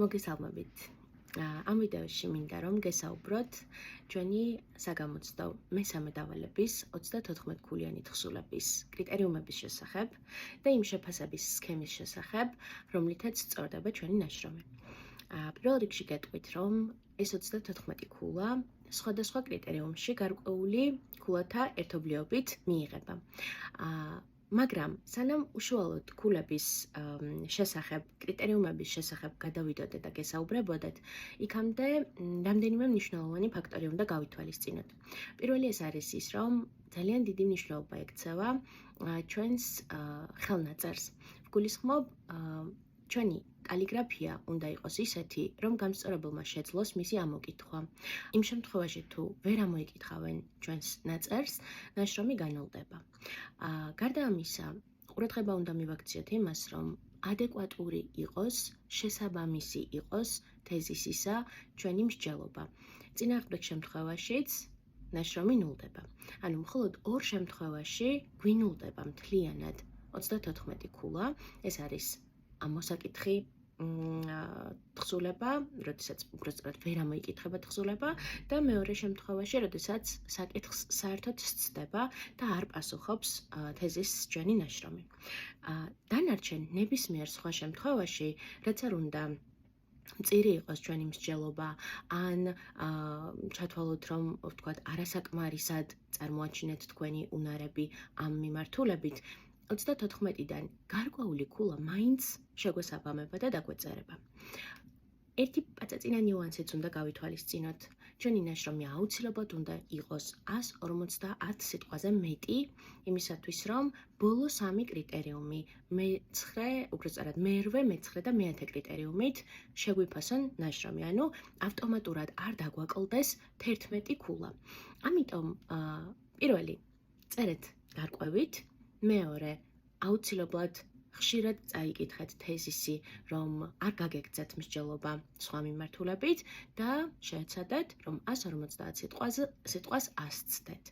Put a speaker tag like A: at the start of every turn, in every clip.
A: მოგესალმებით. ამ ვიდეოში მინდა რომ გესაუბროთ ჩვენი საგამოცდო მესამე დავალების 34 ქულიანი თხზულების კრიტერიუმების შესახებ და იმ შეფასების სქემის შესახებ, რომლითაც სწორდება ჩვენი ნაშრომი. პირველ რიგში გეტყვით, რომ ეს 34 ქულა სხვადასხვა კრიტერიუმში გარკვეული ქულათა ერთობლიობით მიიღება. მაგრამ სანამ უშუალოდ ქულების შესახებ, კრიტერიუმების შესახებ გადავიდოდეთ და გესაუბრებოდეთ, იქამდე რამდენიმე მნიშვნელოვანი ფაქტორი უნდა გავითვალისწინოთ. პირველი ეს არის ის, რომ ძალიან დიდი მნიშვნელობა ექცევა ჩვენს ხელნაწერს. ვგულისხმობ, ჩვენი კალიგრაფია უნდა იყოს ისეთი, რომ გამსწორებელმა შეძლოს მისი ამოკითხვა. იმ შემთხვევაში, თუ ვერ ამოიკითხავენ ჩვენს ნაწერს, ნაშრომი განოლდება. გარდა ამისა, ყურადღება უნდა მივაქციოთ იმას, რომ ადეკვატური იყოს, შესაბამისი იყოს თეზისისა ჩვენი მსჯელობა. წინააღმდეგ შემთხვევაშიც ნაშრომი ნულდება. ანუ მხოლოდ ორ შემთხვევაში გვინულდება მთლიანად 34 ქულა, ეს არის მოსაკითხი თხზულება, როდესაც უბრალოდ ვერ ამოიკითხება თხზულება და მეორე შემთხვევაში, როდესაც საკითხს საერთოდ სცდება და არ პასუხობს თეზის ჩვენი ნაშრომი. დანარჩენ ნებისმიერ სხვა შემთხვევაში, რაც არ უნდა მწირი იყოს ჩვენი მსჯელობა, ან ჩათვალოთ, რომ ვთქვათ, არასაკმარისად წარმოაჩინეთ თქვენი უნარები ამ მიმართულებით, 34-დან გარკვეული ქულა მაინც შეგვესაბამება და დაგვეწერება. ერთი პაწაწინა ნიუანსიც უნდა გავითვალისწინოთ. ჩვენი ნაშრომი აუცილებლად უნდა იყოს 150 სიტყვაზე მეტი, იმისათვის, რომ ბოლო სამი კრიტერიუმი, მერვე, მეცხრე და მეათე კრიტერიუმით შეგვიფასონ ნაშრომი, ანუ ავტომატურად არ დაგვაკლდეს 11 ქულა. ამიტომ პირველი წერეთ გარკვევით, მეორე აუცილებლად ხშირად წაიკითხეთ თეზისი, რომ არ გაგეგცეთ მსჯელობა სხვა მიმართულებით და შეეცადეთ, რომ 150 სიტყვას ასცდეთ.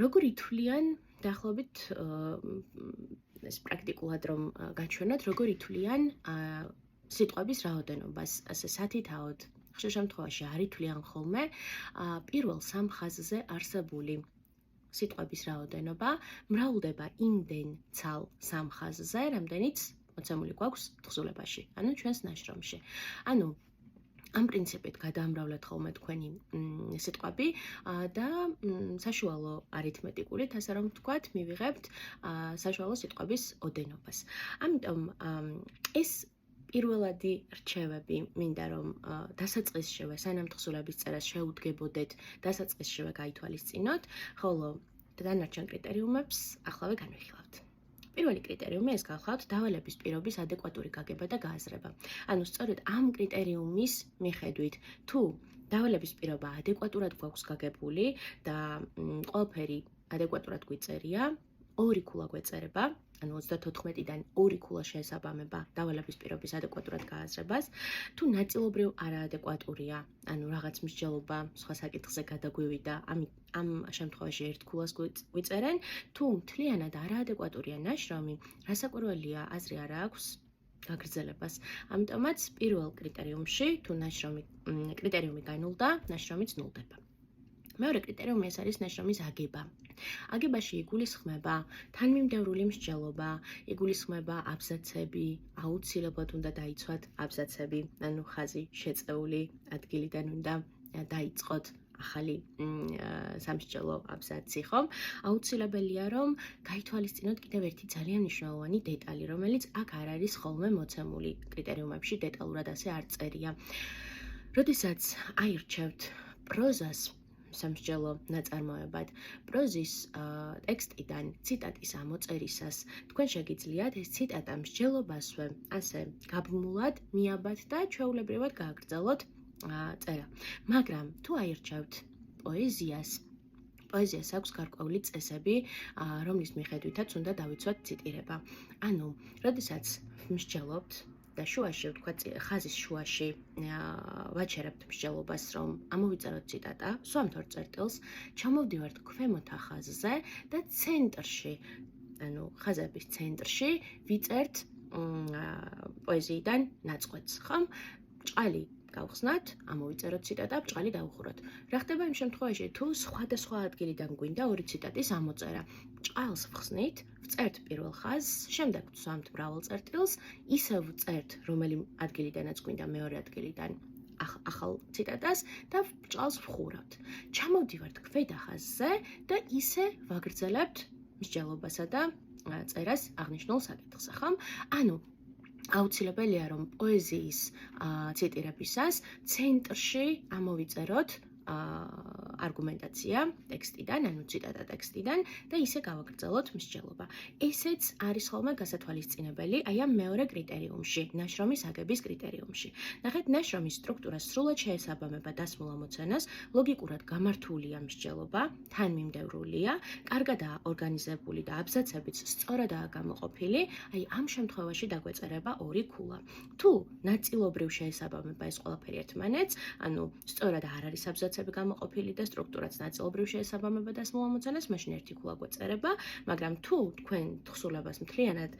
A: როგორ ითვლიან, დაახლოებით ეს პრაქტიკულად რომ გაჩვენოთ, როგორ ითვლიან სიტყვების რაოდენობას, ასე სათითაოდ ხშირ შემთხვევაში არ ითვლიან ხოლმე პირველ სამ ხაზზე არსებული სიტყვების რაოდენობა მრავლდება იმდენ ცალ სამ ხაზზე, რამდენიც მოცემული გვაქვს თხზულებაში, ანუ ჩვენს ნაშრომში. ანუ ამ პრინციპით გადაამრავლეთ ხოლმე თქვენი სიტყვები და საშუალო არითმეტიკულით, ასე რომ ვთქვათ, მივიღებთ საშუალო სიტყვების ოდენობას. ამიტომ ეს პირველადი რჩევები მინდა რომ დასაწყისშივე სანამ თხზულების წერას შეუდგებოდეთ, დასაწყისშივე გაითვალისწინოთ, ხოლო დანარჩენ კრიტერიუმებს ახლა განვიხილავთ. პირველი კრიტერიუმი ეს გახლავთ დავალების პირობის ადეკვატური გაგება და გააზრება. ანუ სწორედ ამ კრიტერიუმის მიხედვით, თუ დავალების პირობა ადეკვატურად გვაქვს გაგებული და ყველაფერი ადეკვატურად გვიწერია, ორი ქულა გვეწერება, ანუ 34-დან ორი ქულა შეესაბამება დავალების პირობის ადეკვატურად გააზრებას, თუ ნაწილობრივ არაადეკვატურია, ანუ რაღაც მსჯელობა სხვა საკითხზე გადაგვივიდა, ამ შემთხვევაში ერთ ქულას გვიწერენ, თუ მთლიანად არაადეკვატურია ნაშრომი, რასაკვირველია, აზრი არ აქვს გაგრძელებას. ამიტომაც პირველ კრიტერიუმში, თუ კრიტერიუმი განულდა, ნაშრომიც ნულდება. მეორე კრიტერიუმი ეს არის ნაშრომის აგება. აგებაში იგულისხმება თანმიმდევრული მსჯელობა, იგულისხმება აბზაცები, აუცილებლად უნდა დაიცვათ აბზაცები, ანუ ხაზი შეწეული ადგილიდან უნდა დაიწყოთ ახალი სამსჯელო აბზაცი, ხომ? აუცილებელია, რომ გაითვალისწინოთ კიდევ ერთი ძალიან მნიშვნელოვანი დეტალი, რომელიც აქ არ არის ხოლმე მოცემული კრიტერიუმებში, დეტალურად ასე არ წერია. როდესაც აირჩევთ პროზას სამსჯელო ნაწარმოებად, პროზის ტექსტიდან ციტატის ამოწერისას თქვენ შეგიძლიათ ეს ციტატა მსჯელობასვე ასე გაბმულად მიაბათ და ჩვეულებრივად გააგრძელოთ წერა. მაგრამ თუ აირჩევთ პოეზიას აქვს გარკვეული წესები, რომლის მიხედვითაც უნდა დავიცვათ ციტირება. ანუ, როდესაც მსჯელობთ და შუაში, ვთქვათ, ხაზის შუაში ვაჩერებთ მსჯელობას, რომ ამოვიწეროთ ციტატა, ვსვამთ ორ წერტილს, ჩამოვდივართ ქვემოთა ხაზზე და ცენტრში, ანუ ხაზების ცენტრში ვიწერთ პოეზიიდან ნაწყვეტს, ხომ? ჭყალი გავხსნათ, ამოვიწეროთ ციტატა, ჭყალი დავუხუროთ. რა ხდება იმ შემთხვევაში, თუ სხვადასხვა ადგილიდან გვინდა ორი ციტატის ამოწერა? ჭყალს ვხსნით, ვწერთ პირველ ხაზს, შემდეგ ვცვამთ მრავალ წერტილს, ისევ ვწერთ რომელი ადგილიდანაც გვინდა მეორე ადგილიდან ახალ ციტატას და ჭყალს ვხურავთ. ჩამოვდივართ ქვედა ხაზზე და ისე ვაგრძელებთ მსჯელობასა და წერას აღნიშნულ საკითხს, ხომ? ანუ აუცილებელია, რომ პოეზიის ციტირებისას ცენტრში ამოვიწეროთ არგუმენტაცია ტექსტიდან, ანუ ციტატა ტექსტიდან და ისე გავაგრძელოთ მსჯელობა. ესეც არის ხოლმე გასათვალისწინებელი აი ამ მეორე კრიტერიუმში, ნაშრომის აგების კრიტერიუმში. ნახეთ, ნაშრომის სტრუქტურა სრულად შეესაბამება დასმულ ამოცანას, ლოგიკურად გამართულია მსჯელობა, თანმიმდევრულია, კარგადაა ორგანიზებული და აბზაცებიც სწორადაა გამოყოფილი, აი ამ შემთხვევაში დაგვეწერება ორი ქულა. თუ ნაწილობრივ შეესაბამება ეს ყველაფერი ერთმანეთს, ანუ სწორად არ არის აბზაცები გამოყოფილი და სტრუქტურაც ნაწილობრივ შეესაბამება დასმულ ამოცანას, მაშინ ერთი ქულა გვეწერება, მაგრამ თუ თქვენ თხზულებას მთლიანად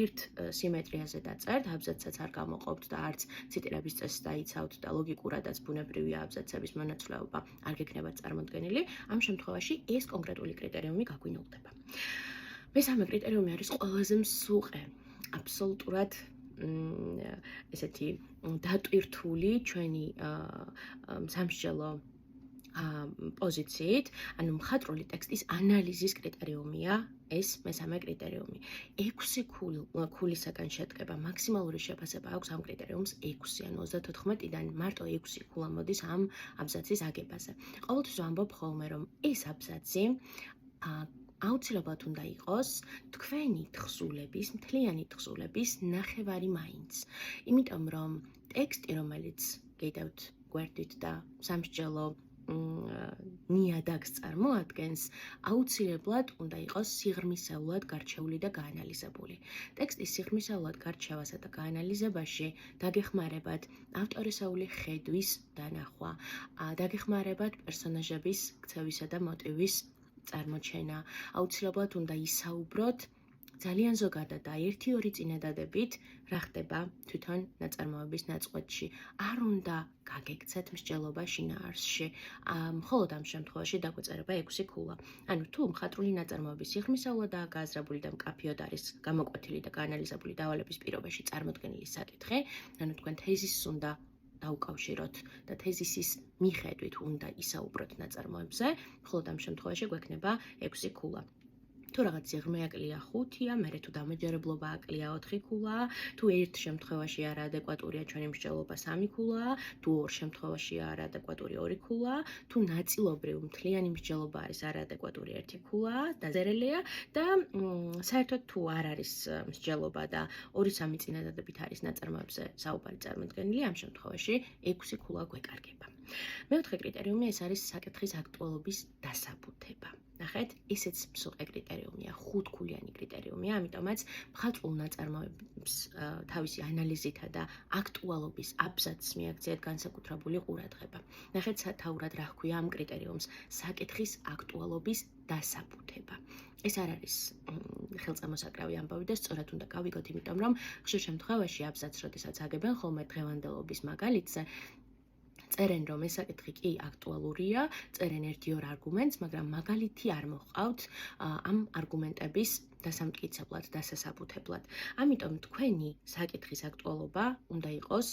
A: ერთ სიმეტრიაზე დაწერთ, აბზაცსაც არ გამოყოფთ და არც ციტირების წესს დაიცავთ და ლოგიკურადაც ბუნებრივია აბზაცების მონაცვლეობა არ გექნებათ წარმოდგენილი, ამ შემთხვევაში ეს კონკრეტული კრიტერიუმი გაგვინულდება. მესამე კრიტერიუმი არის ყველაზე მსუყე, აბსოლუტურად ესეთი დატვირთული ჩვენი სამსჯელო პოზიციით, ანუ მხატვრული ტექსტის ანალიზის კრიტერიუმია ეს მესამე კრიტერიუმი. 6 ქულისაგან შედგება, მაქსიმალური შეფასება აქვს ამ კრიტერიუმს 6, ანუ 34-დან მარტო 6 ქულა მოდის ამ აბზაცის აგებაზე. ყოველთვის ვამბობ ხოლმე, რომ ეს აბზაცი აუცილებლად უნდა იყოს თქვენი თხზულების, მთლიანი თხზულების ნახევარი მაინც. იმიტომ რომ ტექსტი, რომელიც გეიდევთ გვერდით და სამსჯელო ნიადაგს წარმოადგენს, აუცილებლად უნდა იყოს სიღრმისეულად გარჩეული და გაანალიზებული. ტექსტის სიღრმისეულად გარჩევასა და გაანალიზებაში დაგეხმარებათ ავტორისეული ხედვის დანახვა, დაგეხმარებათ პერსონაჟების ქცევისა და მოტივის წარმოჩენა. აუცილებლად უნდა ისაუბროთ ძალიან ზოგადად და 1-2 წინადადებით რა ხდება თვითონ ნაწარმოების ნაწყვეტში. არ უნდა გაგექცეთ მსჯელობა შინაარსში. მხოლოდ ამ შემთხვევაში დაგვეწერება 6 ქულა. ანუ თუ მხატვრული ნაწარმოების სიღრმისეულადაა გააზრებული და მკაფიოდ არის გამოკვეთილი და გაანალიზებული დავალების პირობაში წარმოდგენილი საკითხი, ანუ თქვენ თეზისს უნდა დაუკავშიროთ და თეზისის მიხედვით უნდა ისაუბროთ ნაწარმოებზე, მხოლოდ ამ შემთხვევაში გვექნება 6 ქულა. თუ რაღაც სიღრმე აკლია 5-ია, მერე თუ დამაჯერებლობა აკლია 4 ქულაა, თუ ერთ შემთხვევაში არაადეკვატურია ჩვენი მსჯელობა 3 ქულაა, თუ ორ შემთხვევაში არაადეკვატური 2 ქულაა, თუ ნაწილობრივ მთლიანი მსჯელობა არის არაადეკვატური 1 ქულაა, დაზერელია და საერთოდ თუ არ არის მსჯელობა და 2-3 წინადადებით არის ნაწარმოებზე საუბარი წარმოდგენილი, ამ შემთხვევაში 6 ქულა გვეკარგება. მეოთხე კრიტერიუმი ეს არის საკითხის აქტუალობის დასაბუთება. ნახეთ, ისეც მსუყე კრიტერიუმია, 5-ქულიანი კრიტერიუმია, ამიტომაც მხატვრულ ნაწარმოებს თავისი ანალიზითა და აქტუალობის აბზაცს მიაქციეთ განსაკუთრებული ყურადღება. ნახეთ, სათაურად რა ჰქვია ამ კრიტერიუმს, საკითხის აქტუალობის დასაბუთება. ეს არ არის ხელწამოსაკრავი ამბავი და სწორად უნდა გავიგოთ, იმიტომ რომ ხშირ შემთხვევაში აბზაცს, როდესაც აგებენ ხოლმე დღევანდელობის მაგალითზე, წერენ რომ ეს საკითხი კი აქტუალურია, წერენ 1-2 არგუმენტს, მაგრამ მაგალითი არ მოჰყავთ ამ არგუმენტების დასამტკიცებლად, დასასაბუთებლად. ამიტომ თქვენი საკითხის აქტუალობა უნდა იყოს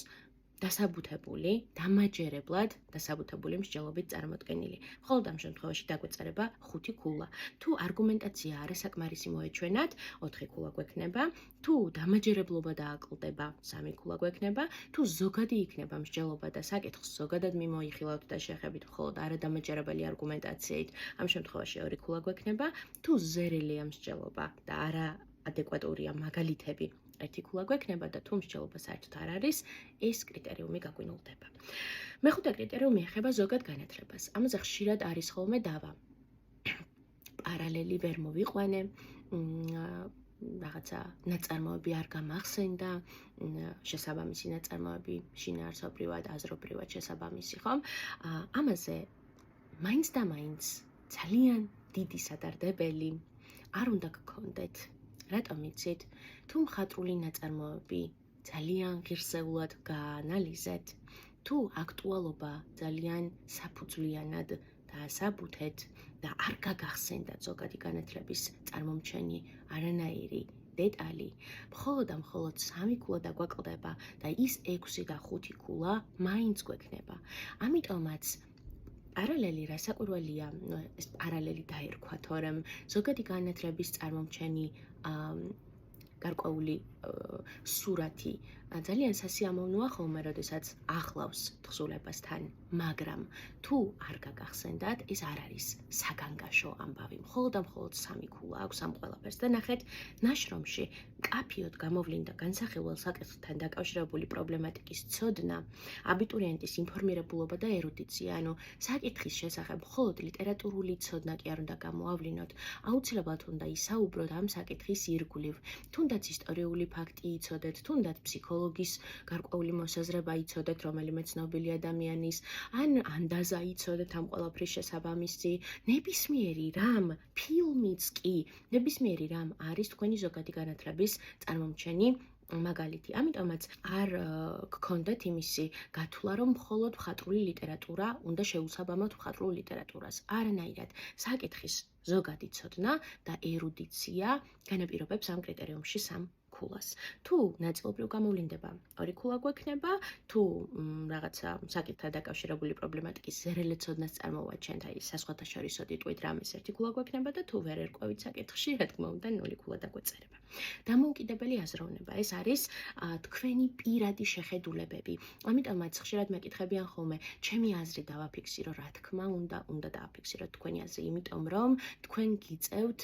A: დასაბუთებული, დამაჯერებლად დასაბუთებული მსჯელობით წარმოდგენილი. მხოლოდ ამ შემთხვევაში დაგვეწერება 5 ქულა. თუ არგუმენტაცია არასაკმარისი მოეჩვენათ, 4 ქულა გვექნება, თუ დამაჯერებლობა დააკლდება, 3 ქულა გვექნება, თუ ზოგადი იქნება მსჯელობა და საკითხს ზოგადად მიმოიხილავთ და შეხებით მხოლოდ არადამაჯერებელი არგუმენტაციით, ამ შემთხვევაში 2 ქულა გვექნება, თუ ზერელია მსჯელობა და არაადეკვატურია მაგალითები, 1 ქულა გვექნება და თუ მსჯელობა საერთოდ არ არის, ეს კრიტერიუმი გაგვინულდება. მეხუთე კრიტერიუმი ეხება ზოგად განათლებას. ამაზე ხშირად არის ხოლმე დავა. პარალელი ვერ მოვიყვანე, რაღაცა ნაწარმოები არ გამახსენდა, შესაბამისი ნაწარმოები შინაარსობრივად, აზრობრივად შესაბამისი, ხომ? ამაზე მაინც და მაინც ძალიან დიდი სადარდებელი არ უნდა გქონდეთ. რატომ იცით? თუ მხატვრული ნაწარმოები ძალიან ღირსეულად გაანალიზეთ, თუ აქტუალობა ძალიან საფუძვლიანად დაასაბუთეთ და არ გაგახსენდათ ზოგადი განათლების წარმომჩენი არანაირი დეტალი, მხოლოდ და მხოლოდ 3 ქულა დაგვაკლდება და ის 6 და 5 ქულა მაინც გვექნება. ამიტომაც პარალელი რა საკვირველია, ეს პარალელი დაერქვა, თორემ ზოგადი განათლების წარმომჩენი გარკვეული სურათი ძალიან სასიამოვნოა ხოლმე, როდესაც ახლავს თხზულებასთან, მაგრამ თუ არ გაგახსენდათ, ეს არ არის საგანგაშო ამბავი. მხოლოდ და მხოლოდ 3 ქულა აქვს ამ ყველაფერს და ნახეთ, ნაშრომში მკაფიოდ გამოვლინდა განსახილველ საკითხთან დაკავშირებული პრობლემატიკის ცოდნა, აბიტურიენტის ინფორმირებულობა და ერუდიცია, ანუ საკითხის შესახებ მხოლოდ ლიტერატურული ცოდნა კი არ უნდა გამოავლინოთ, აუცილებლად უნდა ისაუბროთ ამ საკითხის ირგვლივ, თუნდაც ისტორიული ფაქტი იცოდეთ, თუნდაც ფსიქოლოგის გარკვეული მოსაზრება იცოდეთ, რომელიმე ცნობილი ადამიანის, ან ანდაზა იცოდეთ ამ ყველაფრის შესაბამისი, ნებისმიერი რამ, ფილმიც კი, ნებისმიერი რამ არის თქვენი ზოგადი განათლების წარმომჩენი მაგალითი. ამიტომაც არ გქონდეთ იმისი გათვლა, რომ მხოლოდ მხატვრული ლიტერატურა უნდა შეუსაბამოთ მხატვრულ ლიტერატურას. არანაირად. საკითხის ზოგადი ცოდნა და ერუდიცია განაპირობებს ამ კრიტერიუმში 3 ქულას. თუ ნაწილობრივ გამოვლინდება 2 ქულა გვექნება, თუ რაღაცა საკითხთან დაკავშირებული პრობლემატიკის ზერელე ცოდნას წარმოვაჩენთ, აი საზღვათაშორისო დიტყვით რამეს 1 ქულა გვექნება და თუ ვერ ერკვევით საკითხში, რა თქმა უნდა 0 ქულა დაგვეწერება. დამოუკიდებელი აზროვნება, ეს არის თქვენი პირადი შეხედულებები. ამიტომაც ხშირად მეკითხებიან ხოლმე, ჩემი აზრი დავაფიქსირო, რა თქმა უნდა დააფიქსიროთ თქვენი აზრი, იმიტომ რომ თქვენ გიწევთ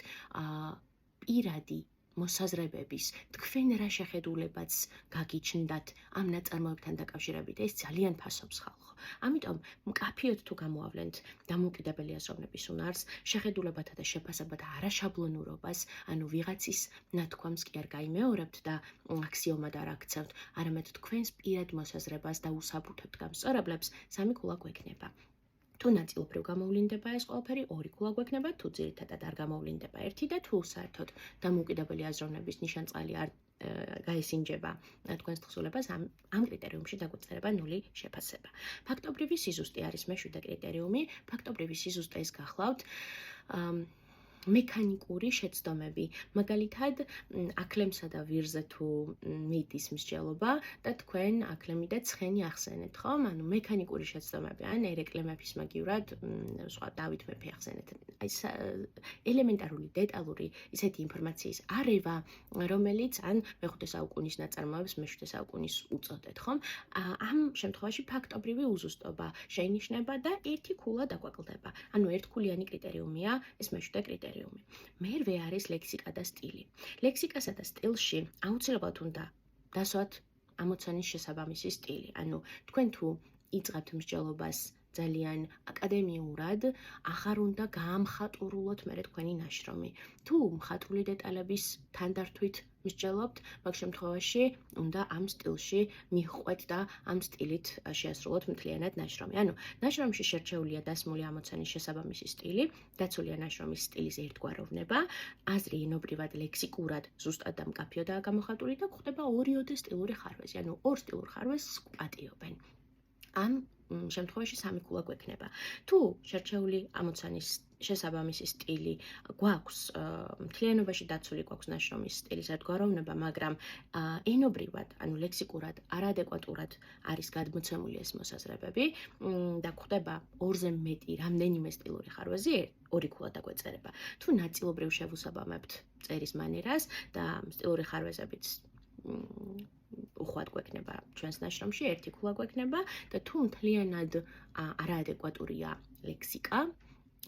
A: პირადი მოსაზრებების, თქვენ რა შეხედულებაც გაგიჩნდათ ამ ნაწარმოებთან დაკავშირებით, ეს ძალიან ფასობს ხალხო. ამიტომ მკაფიოდ თუ გამოავლენთ დამოუკიდებელი აზროვნების უნარს, შეხედულებათა და შეფასებათა არაშაბლონურობას, ანუ ვიღაცის ნათქვამს კი არ გაიმეორებთ და აქსიომად არ აქცევთ, არამედ თქვენს პირად მოსაზრებას და უსაბუთებთ გამსწორებლებს, 3 ქულა გვექნება. თუ ნაწილობრივ გამოვლინდება ეს ყველაფერი, 2 ქულა გვექნება, თუ ძირითადად არ გამოვლინდება 1 და თუ საერთოდ დამოუკიდებელი აზროვნების ნიშანწყალი არ გაესინჯება თქვენს თხზულებას, ამ კრიტერიუმში დაგვეწერება 0 შეფასება. ფაქტობრივი სიზუსტე არის მე-7 კრიტერიუმი. ფაქტობრივი სიზუსტე ეს გახლავთ მექანიკური შეცდომები, მაგალითად, აქლემსა და ვირზე თუ მიდის მსჯელობა და თქვენ აქლემი და ცხენი ახსენეთ, ხომ? ანუ მექანიკური შეცდომები, ან ერეკლე მეფის მაგივრად, სხვა დავით მეფე ახსენეთ. აი ელემენტარული, დეტალური ისეთი ინფორმაციის არევა, რომელიც ან მე-5 საუკუნის ნაწარმოებს მე-7 საუკუნის უწოდეთ, ხომ? ამ შემთხვევაში ფაქტობრივი უზუსტობა შეინიშნება და 1 ქულა დაგვაკლდება. ანუ 1-ქულიანი კრიტერიუმია ეს მე-7 კრიტერიუმი. მერვე არის ლექსიკა და სტილი. ლექსიკასა და სტილში აუცილებლად უნდა დასვათ ამოცანის შესაბამისი სტილი. ანუ თქვენ თუ იწყებთ მსჯელობას ძალიან აკადემიურად, აღარ უნდა გაამხატურულოთ მერე თქვენი ნაშრომი. თუ მხატვრული დეტალების თანდართვით მსჯელობთ, მაგ შემთხვევაში უნდა ამ სტილში მიჰყვეთ და ამ სტილით შეასრულოთ მთლიანად ნაშრომი. ანუ ნაშრომში შერჩეულია დასმული ამოცანის შესაბამისი სტილი, დაცულია ნაშრომის სტილის ერთგვაროვნება, აზრი ენობრივად ლექსიკურად ზუსტად და მკაფიოდაა გამოხატული და გვხდება 2 სტილური ხარვეზი, ანუ 2 სტილურ ხარვეზს პატიობენ. ამ შემთხვევაში 3 ქულა გვექნება. თუ შერჩეული ამოცანის შესაბამისი სტილი გვაქვს, მთლიანობაში დაცული გვაქვს ნაშრომის სტილის ერთგვაროვნება, მაგრამ ენობრივად, ანუ ლექსიკურად არაადეკვატურად არის გადმოცემული ეს მოსაზრებები და გვხდება 2-ზე მეტი რამდენიმე სტილური ხარვეზი, 2 ქულა დაგვეწერება. თუ ნაწილობრივ შევუსაბამებთ წერის მანერას და სტილური ხარვეზებიც უხვად გვექნება ჩვენს ნაშრომში, 1 ქულა გვექნება და თუ მთლიანად არაადეკვატურია ლექსიკა,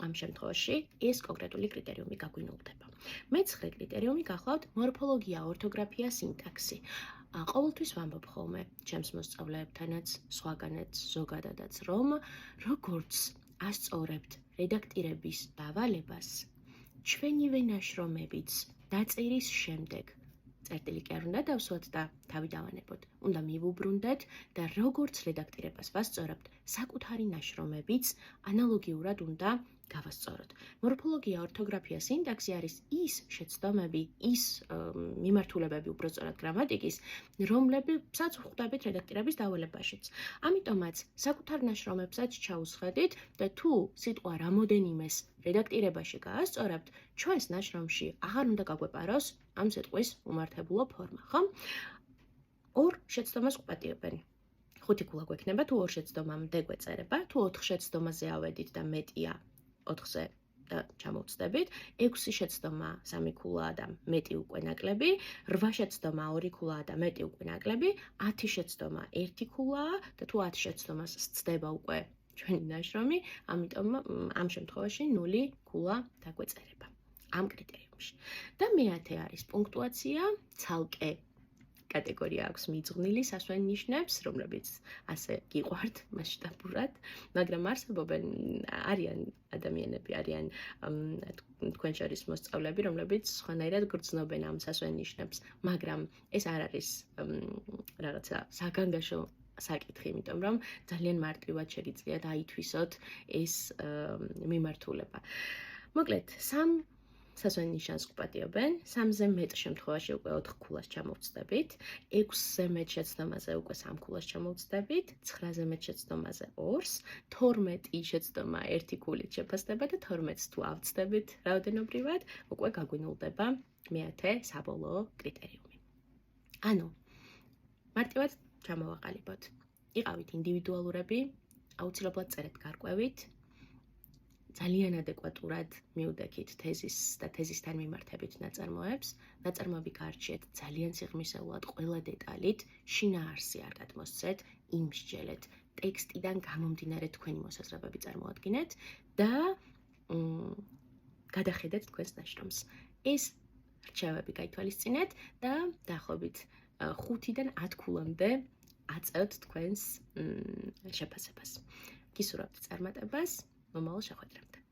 A: ამ შემთხვევაში ეს კონკრეტული კრიტერიუმი გაგვინულდება. მე-9 კრიტერიუმი გახლავთ მორფოლოგია, ორთოგრაფია, სინტაქსი. ყოველთვის ვამბობ ხოლმე ჩემს მოსწავლეებთანაც, სხვაგანაც, ზოგადადაც, რომ როგორც ასწორებთ რედაქტირების დავალებას, ჩვენივე ნაშრომებიც დაწერის შემდეგ წერტილი კი არ უნდა დავსვათ და თავი დავანებოთ. უნდა მივუბრუნდეთ და როგორც რედაქტირებას ვასწორებთ, საკუთარი ნაშრომებიც ანალოგიურად უნდა გავასწოროთ. მორფოლოგია, ორთოგრაფია, სინტაქსი არის ის შეცდომები, ის მიმართულებები უბრალოდ გრამატიკის, რომლებსაც ვხვდებით რედაქტირების დავალებაშიც. ამიტომაც საკუთარ ნაშრომებსაც ჩაუსხედით და თუ სიტყვა რამოდენიმეს რედაქტირებაში გაასწორებთ, ჩვენს ნაშრომში აღარ უნდა გაგვეპაროს ამ სიტყვის უმართებულო ფორმა, ხო? ორ შეცდომას ვპატიებენ. 5 ქულა გვექნება, თუ ორ შეცდომამდე გვეწერება, თუ 4 შეცდომაზე ავედით და მეტია 4-ზე და ჩამოვწდებით, 6 შეცდომა 3 ქულაა და მეტი უკვე ნაკლები, 8 შეცდომა 2 ქულაა და მეტი უკვე ნაკლები, 10 შეცდომა 1 ქულაა და თუ 10 შეცდომას სცდება უკვე ჩვენი ნაშრომი, ამიტომ ამ შემთხვევაში 0 ქულა დაგვეწერება ამ კრიტერიუმში. და მე-10 არის პუნქტუაცია, ცალკე კატეგორია აქვს მიძღვნილი სასვენ ნიშნებს, რომლებიც ასე გიყვართ მასშტაბურად, მაგრამ არიან ადამიანები, არიან თქვენ შორის მოსწავლეები, რომლებიც სხვანაირად გრძნობენ ამ სასვენ ნიშნებს, მაგრამ ეს არ არის რაღაცა საგანგაშო საკითხი, იმიტომ რომ ძალიან მარტივად შეგიძლიათ დაითვისოთ ეს მიმართულება. მოკლედ, 3 სასვენ ნიშანს ვპატიებენ, 3-ზე მეტ შემთხვევაში უკვე 4 ქულას ჩამოვწდებით, 6-ზე მეტ შეცდომაზე უკვე 3 ქულას ჩამოვწდებით, 9-ზე მეტ შეცდომაზე 2-ს, 12 შეცდომა 1 ქულით შეფასდება და 12-ს თუ ავწდებით რაოდენობრივად, უკვე გაგვინულდება მე-10 საბოლოო კრიტერიუმი. ანუ მარტივად ჩამოვაყალიბოთ. იყავით ინდივიდუალურები, აუცილებლად წერეთ გარკვევით, ძალიან ადეკვატურად მიუდექით თეზის და თეზისთან მიმართებით ნაწარმოებს, ნაწარმოები გარჩიეთ ძალიან სიღრმისეულად, ყველა დეტალით, შინაარსი არ გადმოსცეთ, იმსჯელეთ, ტექსტიდან გამომდინარე თქვენი მოსაზრებები წარმოადგინეთ და გადახედეთ თქვენს ნაშრომს. ეს რჩევები გაითვალისწინეთ და დაახლოებით 5-დან 10 ქულამდე აწევთ თქვენს შეფასებას. გისურვებთ წარმატებას, მომავალ შეხვედრამდე.